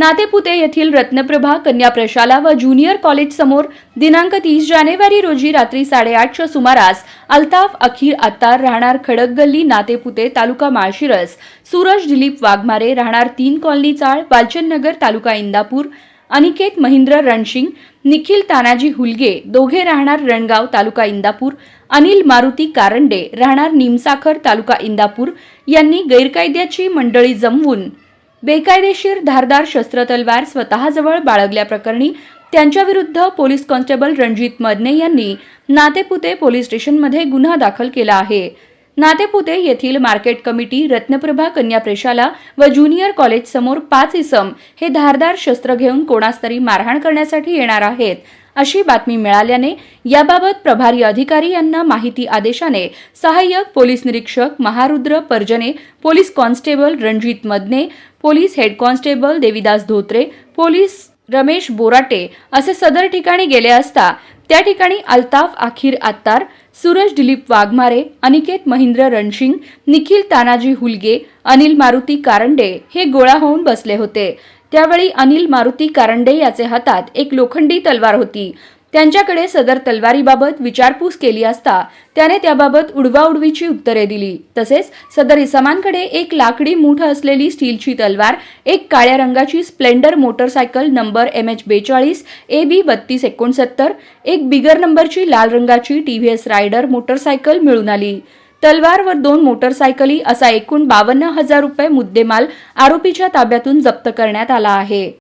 नातेपुते येथील रत्नप्रभा कन्या प्रशाला व ज्युनियर कॉलेज समोर दिनांक 30 जानेवारी रोजी रात्री 8:30च्या सुमारास अल्ताफ अखीर अत्तार राहणार खडक गल्ली नातेपुते तालुका माळशिरस, सूरज दिलीप वाघमारे राहणार 3 कॉलनी चाळ वालचंदनगर तालुका इंदापूर, अनिकेत महेंद्र रणसिंग, निखिल तानाजी हुलगे दोघे राहणार रणगाव तालुका इंदापूर, अनिल मारुती कारंडे राहणार निमसाखर तालुका इंदापूर यांनी गैरकायद्याची मंडळी जमवून बेकायदेशीर धारदार शस्त्र तलवार स्वतःजवळ बाळगल्याप्रकरणी त्यांच्याविरुद्ध पोलीस कॉन्स्टेबल रणजित मदने यांनी नातेपुते पोलीस स्टेशनमध्ये गुन्हा दाखल केला आहे। नातेपुते येथील मार्केट कमिटी रत्नप्रभा कन्या प्रशाला व ज्युनियर कॉलेज समोर 5 इसम हे धारदार शस्त्र घेऊन कोणास्तरी मारहाण करण्यासाठी येणार आहेत अशी बातमी मिळाल्याने याबाबत प्रभारी अधिकारी यांना माहिती आदेशाने सहाय्यक पोलीस निरीक्षक Maharudra Parjane, police constable Ranjit Madane, police head constable Devidas Dhotre, police Ramesh Borate असे सदर ठिकाणी गेले असता त्या ठिकाणी अल्ताफ अखीर अत्तार, सूरज दिलीप वाघमारे, अनिकेत महेंद्र रणसिंग, निखिल तानाजी हुलगे, अनिल मारुती कारंडे हे गोळा होऊन बसले होते। त्यावेळी अनिल मारुती कारंडे याचे हातात एक लोखंडी तलवार होती। त्यांच्याकडे सदर तलवारीबाबत विचारपूस केली असता त्याने त्याबाबत उडवाउडवीची उत्तरे दिली। तसेच सदर इसमांकडे एक लाकडी मूठ असलेली स्टीलची तलवार, एक काळ्या रंगाची Splendor motorcycle number MH42 AB 3269, एक बिगर नंबरची लाल रंगाची TVS रायडर मोटरसायकल मिळून आली। तलवार व 2 मोटरसायकली असा एकूण 52,000 रुपये मुद्देमाल आरोपीच्या ताब्यातून जप्त करण्यात आला आहे।